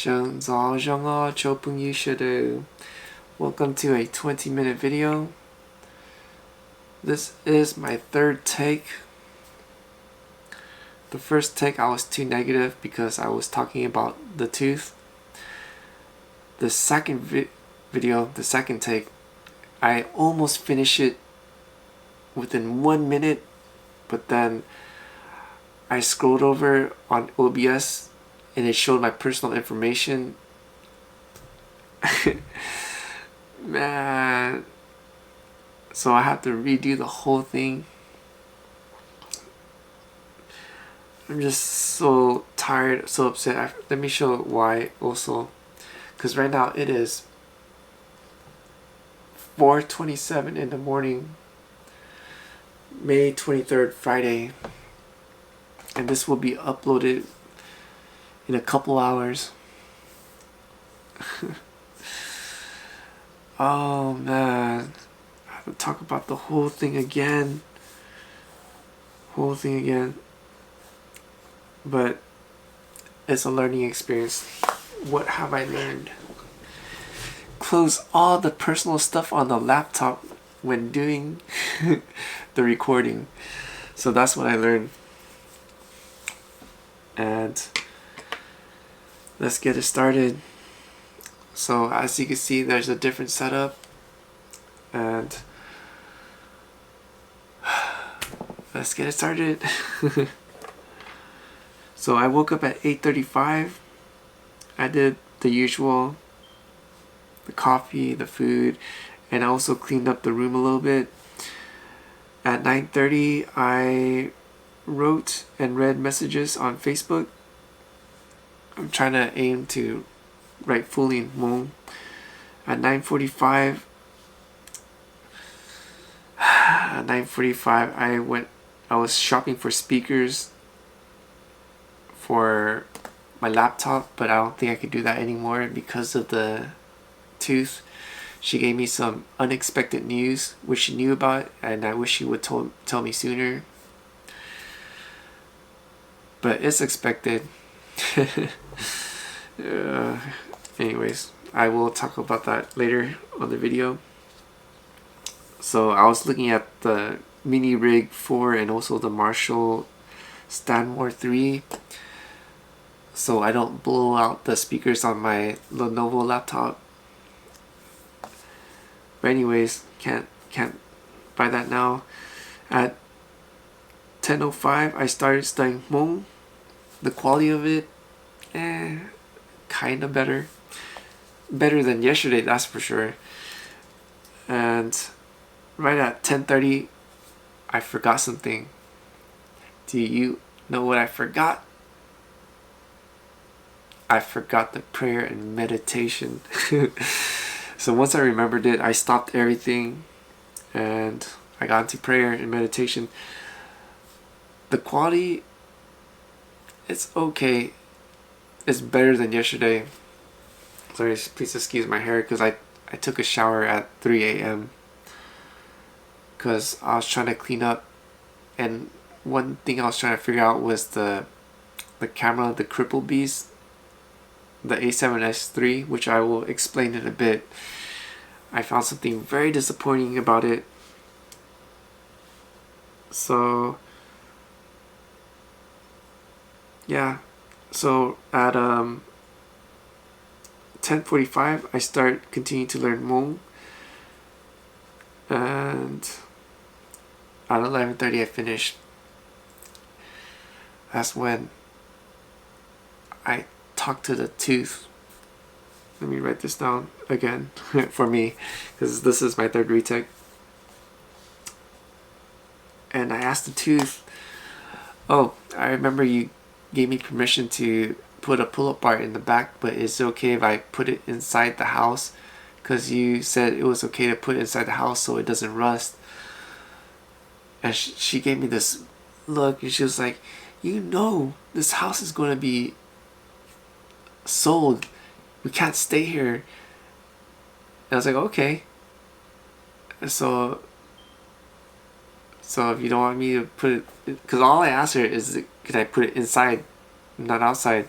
Welcome to a 20-minute video. This is my third take. The first take I was too negative because I was talking about the tooth. The second video, the second take, I almost finished it within 1 minute, but then I scrolled over on OBS and it showed my personal information. Man, so I have to redo the whole thing. I'm just so tired, so upset. Let me show why also, because right now it is 4:27 in the morning, May 23rd, Friday, and this will be uploaded in a couple hours. Oh man, I have to talk about the whole thing again. But it's a learning experience. What have I learned? Close all the personal stuff on the laptop when doing the recording. So that's what I learned. And let's get it started. So as you can see, there's a different setup, and let's get it started. So I woke up at 8:35. I did the usual, the coffee, the food, and I also cleaned up the room a little bit. At 9:30 I wrote and read messages on Facebook. I'm trying to aim to write fully in Hmong. At 9:45 I was shopping for speakers for my laptop, but I don't think I could do that anymore because of the tooth. She gave me some unexpected news which she knew about, and I wish she would tell me sooner, but it's expected. Anyways, I will talk about that later on the video. So I was looking at the Mini Rig 4 and also the Marshall Stanmore 3, so I don't blow out the speakers on my Lenovo laptop. But anyways, can't buy that now. At 10:05 I started studying Hmong. The quality of it, kind of better than yesterday, that's for sure. And right at 10:30 I forgot something. Do you know what I forgot? I forgot the prayer and meditation. So once I remembered it, I stopped everything and I got into prayer and meditation. The quality, it's okay. It's better than yesterday. Sorry, please excuse my hair because I took a shower at 3 a.m. because I was trying to clean up, and one thing I was trying to figure out was the camera, the Crippled beast, the A7S III, which I will explain in a bit. I found something very disappointing about it. So yeah, so at 10:45 I continue to learn Hmong, and at 11:30 I finished. That's when I talked to the tooth. Let me write this down again for me, because this is my third retake. And I asked the tooth, oh, I remember you gave me permission to put a pull-up bar in the back, but is it okay if I put it inside the house? Because you said it was okay to put it inside the house so it doesn't rust. And she gave me this look, and she was like, you know this house is going to be sold, we can't stay here. And I was like, okay. So if you don't want me to put it, because all I asked her is, could I put it inside, not outside?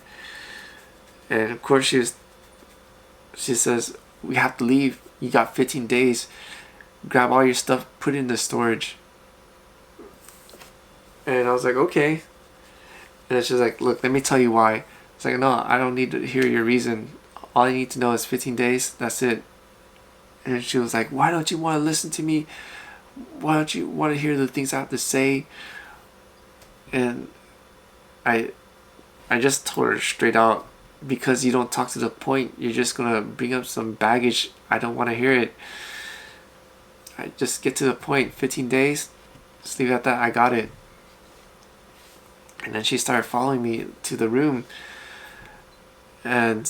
And of course she says, we have to leave. You got 15 days. Grab all your stuff, put it in the storage. And I was like, okay. And then she's like, look, let me tell you why. It's like, no, I don't need to hear your reason. All I need to know is 15 days. That's it. And she was like, why don't you want to listen to me? Why don't you want to hear the things I have to say? And I just told her straight out, because you don't talk to the point, you're just gonna bring up some baggage. I don't want to hear it. I just get to the point. 15 days, just leave it at that. I got it. And then she started following me to the room, and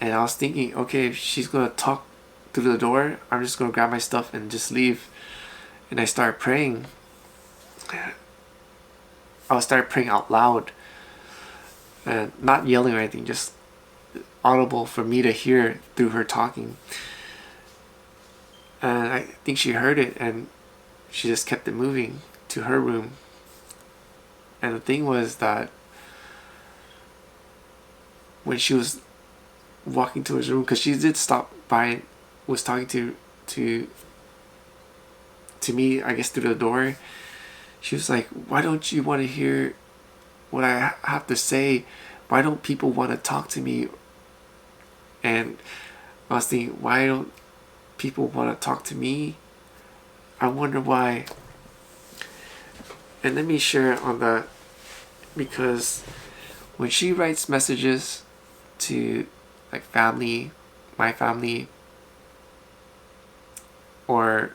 I was thinking, okay, if she's gonna talk through the door, I'm just gonna grab my stuff and just leave. And I started praying. I started praying out loud, and not yelling or anything, just audible for me to hear through her talking. And I think she heard it, and she just kept it moving to her room. And the thing was that when she was walking to his room, because she did stop by and was talking to me, I guess, through the door, she was like, why don't you want to hear what I have to say? Why don't people want to talk to me? And I was thinking, why don't people want to talk to me? I wonder why. And let me share on that, because when she writes messages to like family, my family, or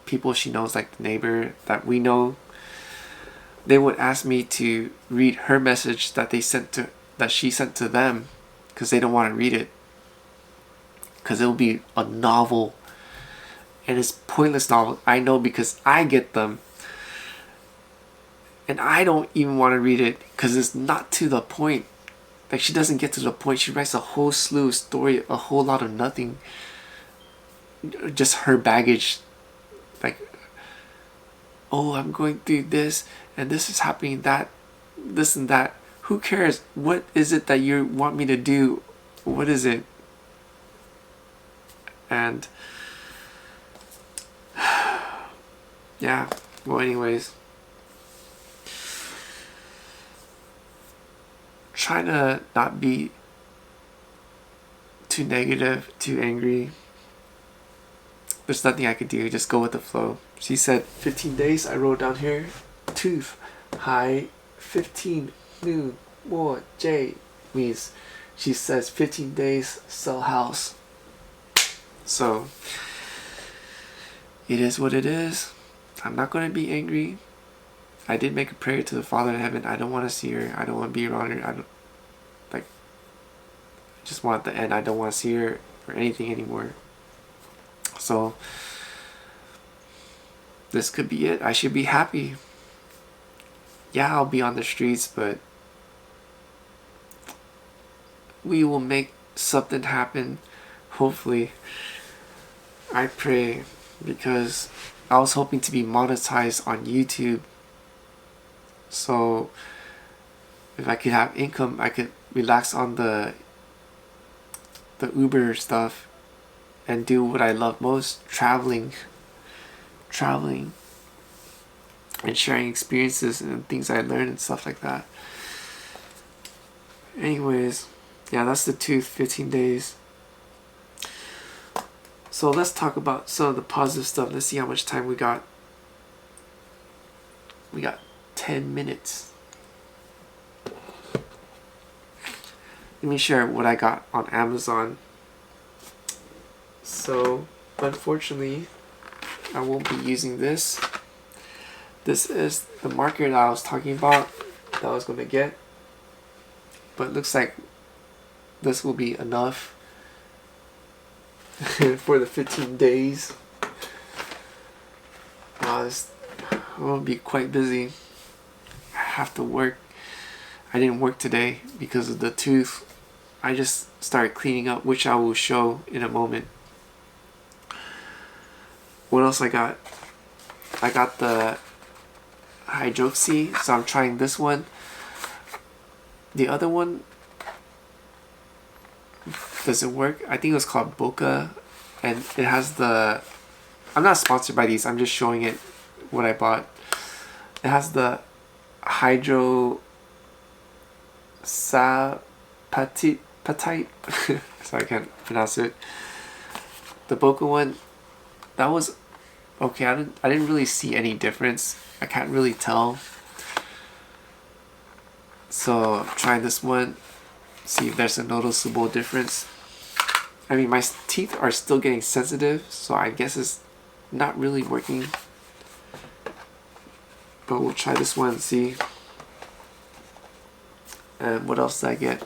people she knows, like the neighbor that we know, they would ask me to read her message that she sent to them, because they don't want to read it, because it'll be a novel, and it's pointless novel. I know, because I get them, and I don't even want to read it because it's not to the point. Like, she doesn't get to the point. She writes a whole slew of story, a whole lot of nothing, just her baggage. Like, oh, I'm going through this, and this is happening, that, this and that. Who cares? What is it that you want me to do? What is it? And yeah, well, anyways, trying to not be too negative, too angry. There's nothing I could do, just go with the flow. She said 15 days, I wrote down here. Tooth, high, 15, noon, more, J, means she says 15 days, sell house. So, it is what it is. I'm not going to be angry. I did make a prayer to the Father in heaven. I don't want to see her. I don't want to be around her. I just want the end. I don't want to see her or anything anymore. So, this could be it. I should be happy. Yeah, I'll be on the streets, but we will make something happen. Hopefully. I pray, because I was hoping to be monetized on YouTube. So if I could have income, I could relax on the Uber stuff and do what I love most, traveling and sharing experiences and things I learned and stuff like that. Anyways, yeah, that's the tooth, 15 days. So let's talk about some of the positive stuff. Let's see how much time we got. We got 10 minutes. Let me share what I got on Amazon. So, unfortunately, I won't be using this. This is the marker that I was talking about, that I was going to get. But it looks like this will be enough for the 15 days. I'm going to be quite busy. I have to work. I didn't work today because of the tooth. I just started cleaning up, which I will show in a moment. What else I got? I got the hydroxy, so I'm trying this one. The other one, doesn't work. I think it was called Bokeh, and it has the, I'm not sponsored by these, I'm just showing it what I bought. It has the hydro sapatite so I can't pronounce it. The Bokeh one, that was okay. I didn't really see any difference. I can't really tell. So try this one, see if there's a noticeable difference. I mean, my teeth are still getting sensitive, so I guess it's not really working. But we'll try this one and see. And what else did I get?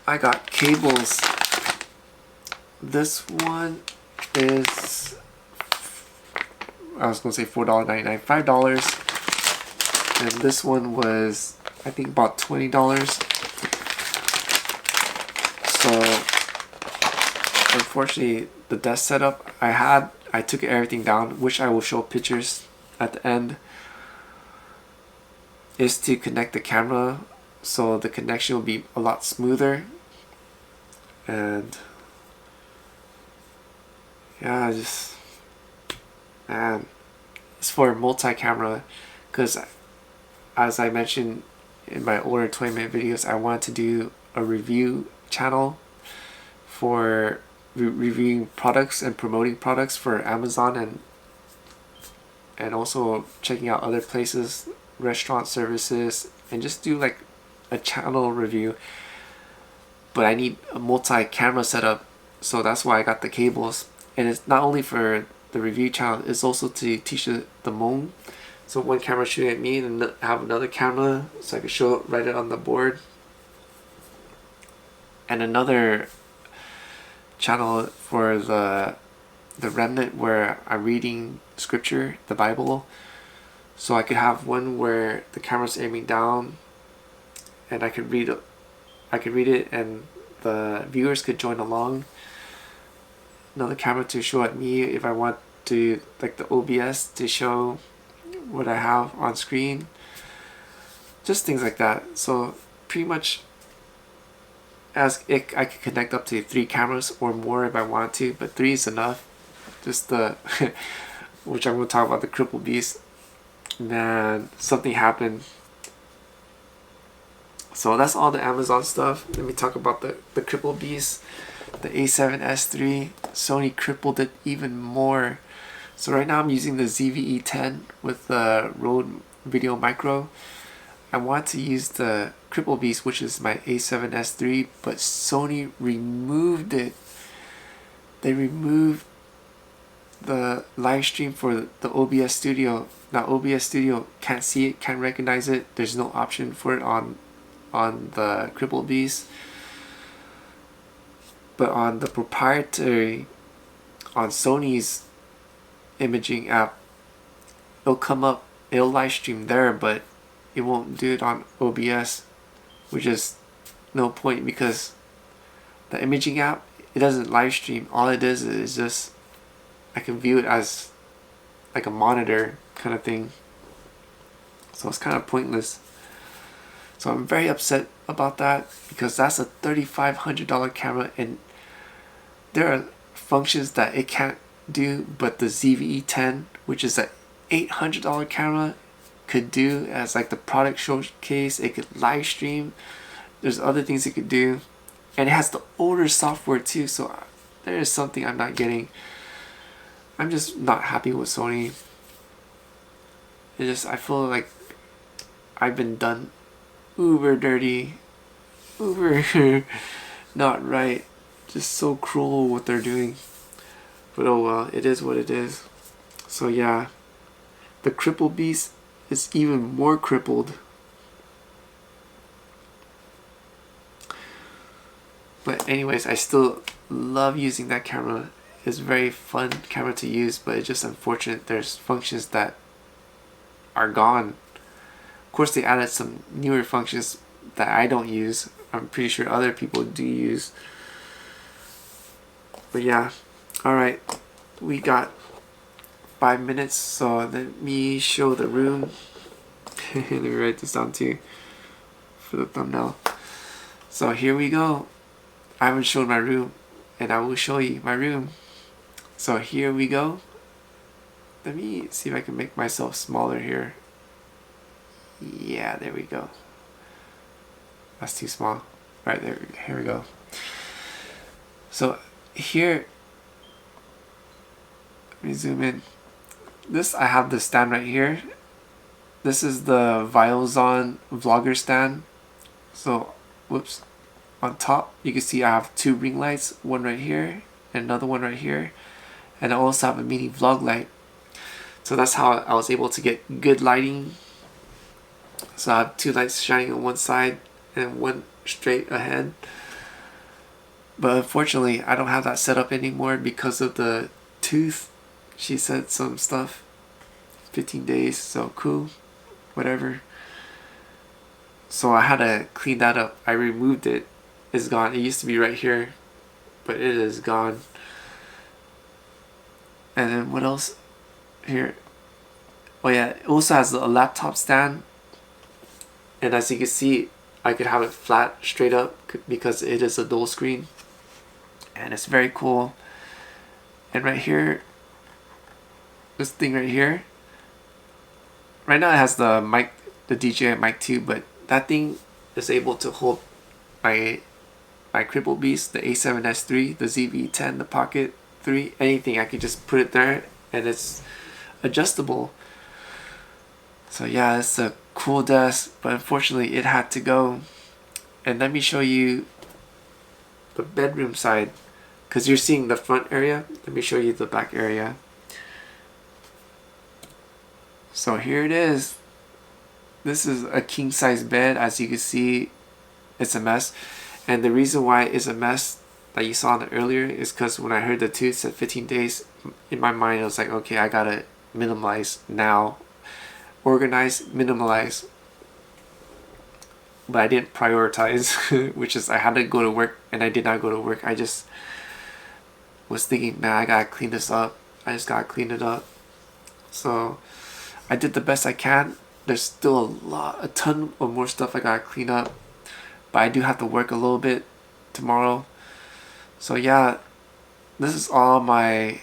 I got cables. This one is, I was gonna say $4.99, $5. And this one was, I think, about $20. So unfortunately, the desk setup I took everything down, which I will show pictures at the end, is to connect the camera so the connection will be a lot smoother. And yeah, just, man, it's for multi-camera, because as I mentioned in my older 20-minute videos, I wanted to do a review channel for reviewing products and promoting products for Amazon, and also checking out other places, restaurant services, and just do like a channel review. But I need a multi-camera setup, so that's why I got the cables. And it's not only for the review channel, it's also to teach the Hmong. So one camera shooting at me, and have another camera so I can show it right on the board. And another channel for the remnant where I'm reading scripture, the Bible. So I could have one where the camera's aiming down, and I could read it, and the viewers could join along. Another camera to show at me if I want to, like the OBS, to show what I have on screen. Just things like that. So pretty much, I could connect up to 3 cameras or more if I want to, but 3 is enough. Just the which I'm going to talk about, the Crippled beast. Man, something happened. So that's all the Amazon stuff. Let me talk about the Crippled beast. The A7S III. Sony crippled it even more. So right now I'm using the ZV-E10 with the RØDE VideoMicro. I want to use the Crippled beast, which is my A7S III, but Sony removed it. They removed the live stream for the OBS Studio. Now OBS Studio can't see it, can't recognize it. There's no option for it on the Crippled beast. But on the proprietary, on Sony's imaging app, it'll come up, it'll live stream there, but it won't do it on OBS, which is no point, because the imaging app, it doesn't live stream. All it is just, I can view it as like a monitor kind of thing. So it's kind of pointless. So I'm very upset about that, because that's a $3,500 camera, and there are functions that it can't do, but the ZV-E10, which is an $800 camera, could do, as like the product showcase. It could live stream. There's other things it could do, and it has the older software too. So there is something I'm not getting. I'm just not happy with Sony. I feel like I've been done uber dirty, uber not right, just so cruel what they're doing. But oh well, it is what it is. So yeah, the Crippled beast is even more crippled. But anyways, I still love using that camera. It's a very fun camera to use, but it's just unfortunate there's functions that are gone. Of course, they added some newer functions that I don't use. I'm pretty sure other people do use. But yeah, alright, we got 5 minutes, so let me show the room. Let me write this down too for the thumbnail. So here we go. I haven't shown my room, and I will show you my room. So here we go. Let me see if I can make myself smaller here. Yeah, there we go. That's too small. Right there, here we go. So here, let me zoom in. This, I have the stand right here. This is the VideoMicro vlogger stand. So, whoops. On top, you can see I have 2 ring lights. One right here, and another one right here. And I also have a mini vlog light. So that's how I was able to get good lighting. So I have 2 lights shining on one side and one straight ahead. But unfortunately, I don't have that set up anymore because of the tooth. She said some stuff. 15 days, so cool. Whatever. So I had to clean that up. I removed it. It's gone. It used to be right here, but it is gone. And then what else? Here. Oh yeah, it also has a laptop stand. And as you can see, I could have it flat, straight up, because it is a dual screen. And it's very cool. And right here, this thing right here, right now it has the mic, the DJI mic 2, but that thing is able to hold my Crippled beast, the A7S III, the ZV-10, the Pocket 3, anything. I could just put it there and it's adjustable. So yeah, it's a cool desk, but unfortunately it had to go. And let me show you the bedroom side, because you're seeing the front area. Let me show you the back area. So here it is. This is a king size bed. As you can see, it's a mess. And the reason why it's a mess that you saw in the earlier is because when I heard the tooth said 15 days, in my mind I was like, okay, I gotta minimize now. Organize, minimalize. But I didn't prioritize, which is I had to go to work and I did not go to work. I just was thinking, nah, I gotta clean this up. I just gotta clean it up. So I did the best I can. There's still a ton of more stuff I gotta clean up. But I do have to work a little bit tomorrow. So yeah, this is all my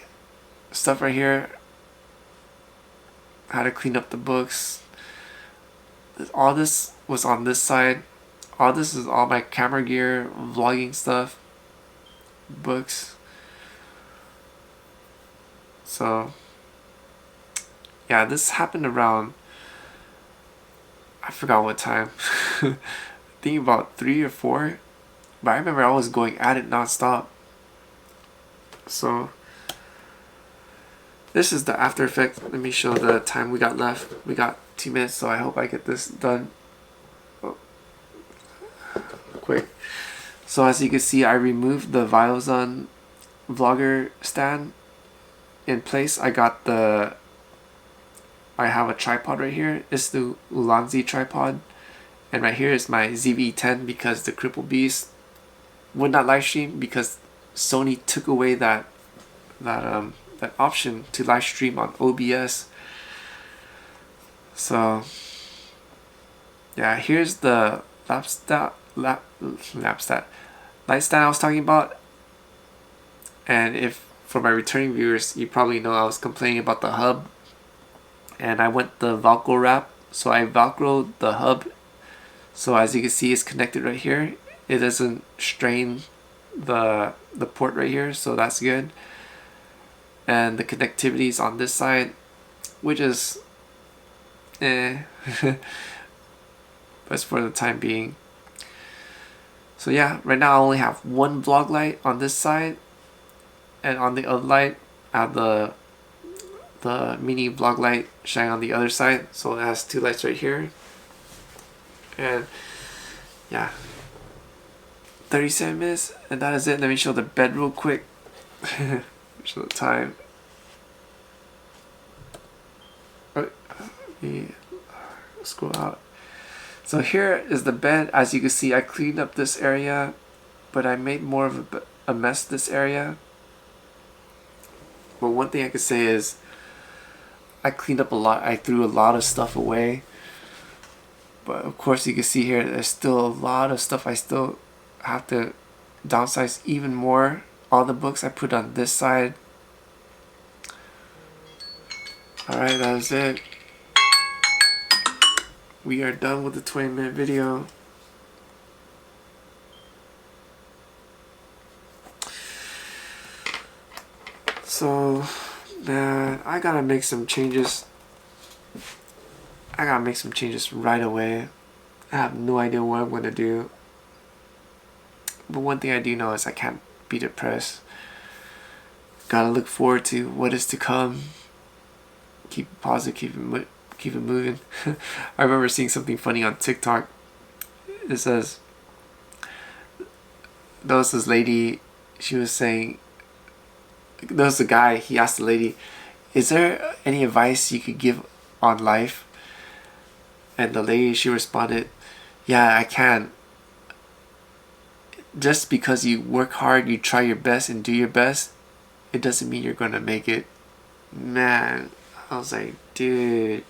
stuff right here. How to clean up the books. All this was on this side. All this is all my camera gear, vlogging stuff, books. So yeah, this happened around, I forgot what time. I think about 3 or 4. But I remember I was going at it non-stop. So this is the after effect. Let me show the time we got left. We got 2 minutes, so I hope I get this done quick. So as you can see, I removed the VideoMicro vlogger stand in place. I have a tripod right here. It's the Ulanzi tripod. And right here is my ZV-10 because the Crippled beast would not live stream because Sony took away that option to live stream on OBS. So yeah, here's the light stand I was talking about. And if for my returning viewers, you probably know I was complaining about the hub, and I went the Velcro wrap. So I Velcroed the hub. So as you can see, it's connected right here. It doesn't strain the port right here, so that's good. And the connectivity is on this side, which is but it's for the time being. So yeah, right now I only have one vlog light on this side, and on the other light I have the mini vlog light shining on the other side. So it has 2 lights right here. And yeah, 37 minutes, and that is it. Let me show the bed real quick. Show the time. Let me scroll out. So here is the bed. As you can see, I cleaned up this area, but I made more of a mess this area. But one thing I could say is I cleaned up a lot. I threw a lot of stuff away. But of course you can see here, there's still a lot of stuff I still have to downsize even more. All the books I put on this side. Alright, that was it. We are done with the 20-minute video. So, man, I gotta make some changes. I gotta make some changes right away. I have no idea what I'm gonna do. But one thing I do know is I can't be depressed. Gotta look forward to what is to come. Keep it positive, keep it moving. I remember seeing something funny on TikTok. It says, there was this lady, she was saying, there was a guy, he asked the lady, is there any advice you could give on life? And the lady, she responded, yeah, I can. Just because you work hard, you try your best and do your best, it doesn't mean you're gonna make it. Man, I was like, dude,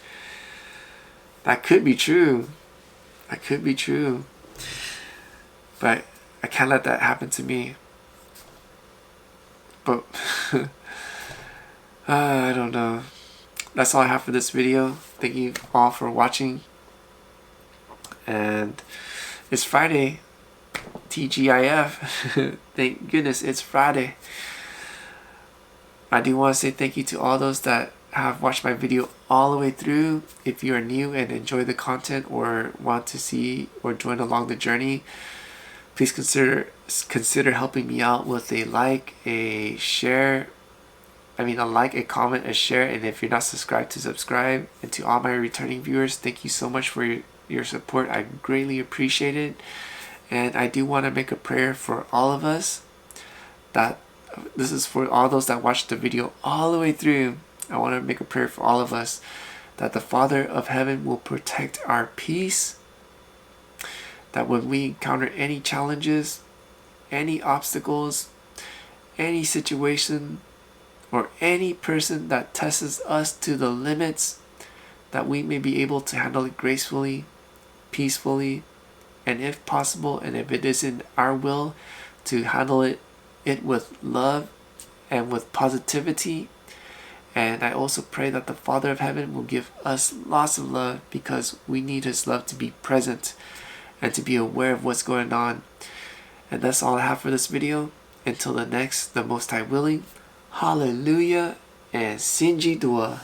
that could be true. That could be true. But I can't let that happen to me. But I don't know. That's all I have for this video. Thank you all for watching. And it's Friday. TGIF. Thank goodness it's Friday. I do want to say thank you to all those that have watched my video all the way through. If you are new and enjoy the content or want to see or join along the journey, please consider helping me out with a like, a share. A like, a comment, a share, and if you're not subscribed, to subscribe. And to all my returning viewers, thank you so much for your support. I greatly appreciate it. And I do want to make a prayer for all of us. That this is for all those that watched the video all the way through. I want to make a prayer for all of us, that the Father of Heaven will protect our peace. That when we encounter any challenges, any obstacles, any situation, or any person that tests us to the limits, that we may be able to handle it gracefully, peacefully, and if possible, and if it is in our will, to handle it with love and with positivity. And I also pray that the Father of Heaven will give us lots of love, because we need His love to be present and to be aware of what's going on. And that's all I have for this video. Until the next, the Most High willing, hallelujah and Sinji Dua.